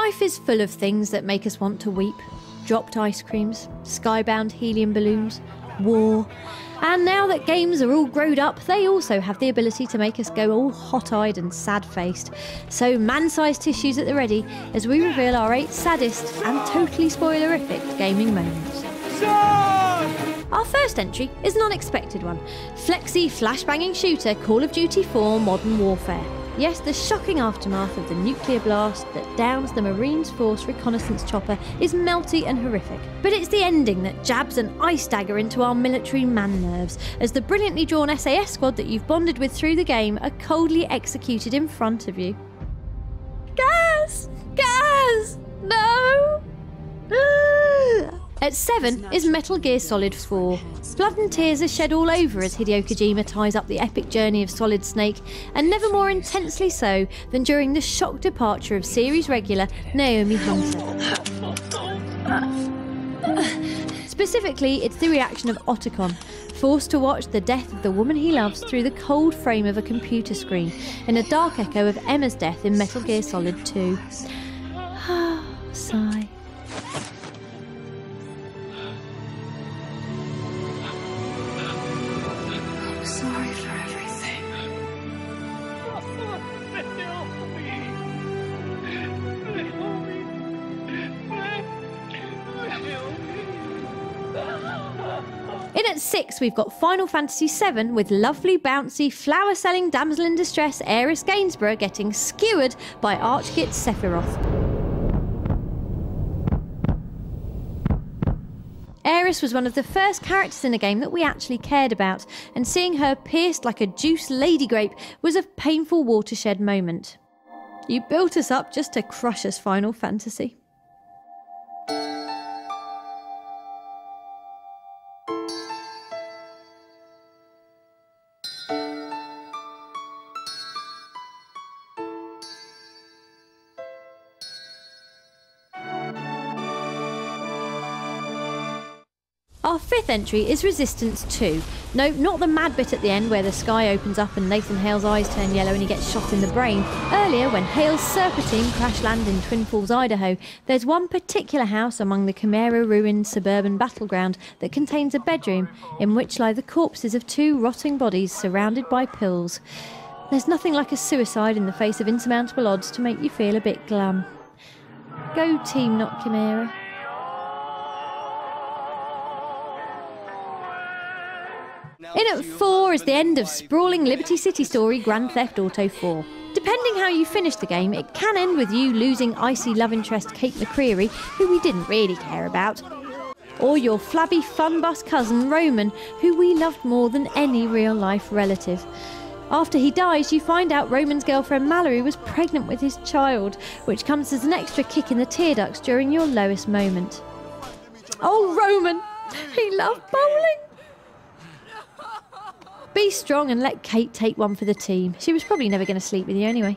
Life is full of things that make us want to weep. Dropped ice creams, skybound helium balloons, war. And now that games are all growed up, they also have the ability to make us go all hot-eyed and sad-faced. So man-sized tissues at the ready as we reveal our 8 saddest and totally spoilerific gaming moments. Our first entry is an unexpected one. Flexi flashbanging shooter Call of Duty 4 Modern Warfare. Yes, the shocking aftermath of the nuclear blast that downs the Marines Force reconnaissance chopper is melty and horrific. But it's the ending that jabs an ice dagger into our military man nerves, as the brilliantly drawn SAS squad that you've bonded with through the game are coldly executed in front of you. Gas! Gas! No! At 7 is Metal Gear Solid 4. Blood and tears are shed all over as Hideo Kojima ties up the epic journey of Solid Snake, and never more intensely so than during the shock departure of series regular Naomi Hunter. Specifically, it's the reaction of Otacon, forced to watch the death of the woman he loves through the cold frame of a computer screen, in a dark echo of Emma's death in Metal Gear Solid 2. Sigh. In at 6 we've got Final Fantasy VII with lovely bouncy flower-selling damsel in distress Aeris Gainsborough getting skewered by Archgit Sephiroth. Aeris was one of the first characters in a game that we actually cared about, and seeing her pierced like a juice lady grape was a painful watershed moment. You built us up just to crush us, Final Fantasy. Our 5th entry is Resistance 2. No, not the mad bit at the end where the sky opens up and Nathan Hale's eyes turn yellow and he gets shot in the brain. Earlier, when Hale's Serpa team crash land in Twin Falls, Idaho, there's one particular house among the Chimera-ruined suburban battleground that contains a bedroom in which lie the corpses of 2 rotting bodies surrounded by pills. There's nothing like a suicide in the face of insurmountable odds to make you feel a bit glum. Go team, not Chimera. In at 4 is the end of sprawling Liberty City story Grand Theft Auto 4. Depending how you finish the game, it can end with you losing icy love interest Kate McCreary, who we didn't really care about, or your flabby fun bus cousin Roman, who we loved more than any real-life relative. After he dies, you find out Roman's girlfriend Mallory was pregnant with his child, which comes as an extra kick in the tear ducts during your lowest moment. Oh, Roman! He loved bowling! Be strong and let Kate take one for the team. She was probably never going to sleep with you anyway.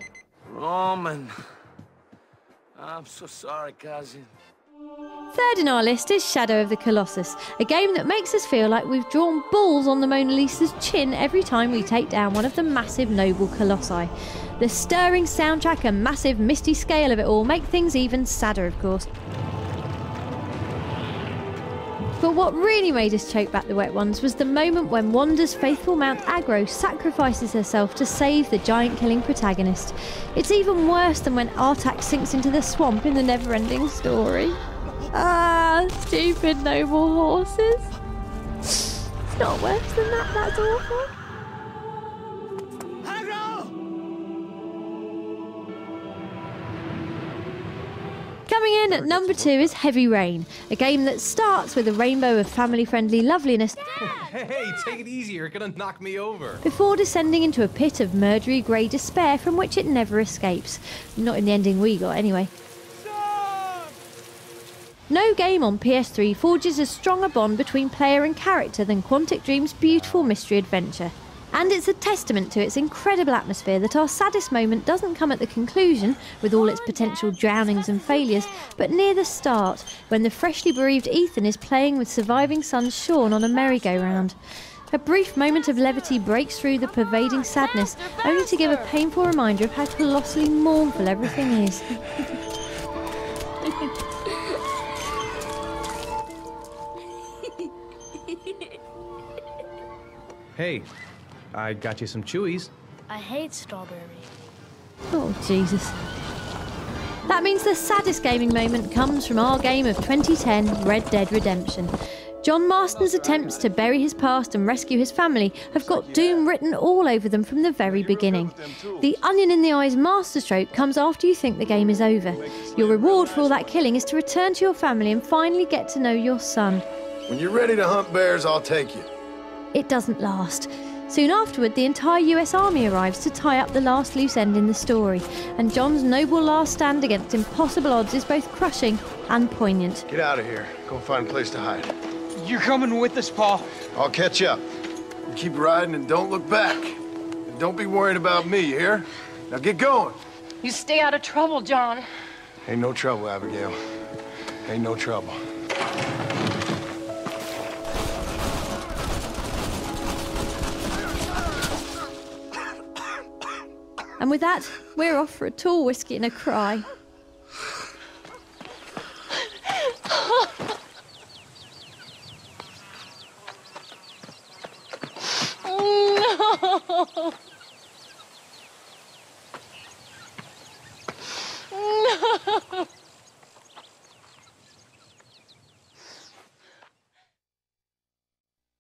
Roman. I'm so sorry, cousin. 3rd in our list is Shadow of the Colossus, a game that makes us feel like we've drawn balls on the Mona Lisa's chin every time we take down one of the massive noble colossi. The stirring soundtrack and massive misty scale of it all make things even sadder, of course. But what really made us choke back the wet ones was the moment when Wanda's faithful Mount Aggro sacrifices herself to save the giant-killing protagonist. It's even worse than when Artak sinks into the swamp in the never-ending story. Ah, stupid noble horses. It's not worse than that, that's awful. Coming in at number 2 is Heavy Rain, a game that starts with a rainbow of family-friendly loveliness. Hey, take it easy, you're gonna knock me over. Before descending into a pit of murdery grey despair from which it never escapes. Not in the ending we got, anyway. No game on PS3 forges as strong a bond between player and character than Quantic Dream's beautiful mystery adventure. And it's a testament to its incredible atmosphere that our saddest moment doesn't come at the conclusion, with all its potential drownings and failures, but near the start, when the freshly bereaved Ethan is playing with surviving son Sean on a merry-go-round. A brief moment of levity breaks through the pervading sadness, only to give a painful reminder of how colossally mournful everything is. Hey, I got you some Chewies. I hate strawberry. Oh, Jesus. That means the saddest gaming moment comes from our game of 2010, Red Dead Redemption. John Marston's attempts to bury his past and rescue his family have got doom written all over them from the very beginning. The onion in the eyes masterstroke comes after you think the game is over. Your reward for all that killing is to return to your family and finally get to know your son. When you're ready to hunt bears, I'll take you. It doesn't last. Soon afterward, the entire US Army arrives to tie up the last loose end in the story, and John's noble last stand against impossible odds is both crushing and poignant. Get out of here. Go find a place to hide. You're coming with us, Paul. I'll catch up. You keep riding and don't look back. And don't be worried about me, you hear? Now get going. You stay out of trouble, John. Ain't no trouble, Abigail. Ain't no trouble. And with that, we're off for a tall whiskey and a cry. No!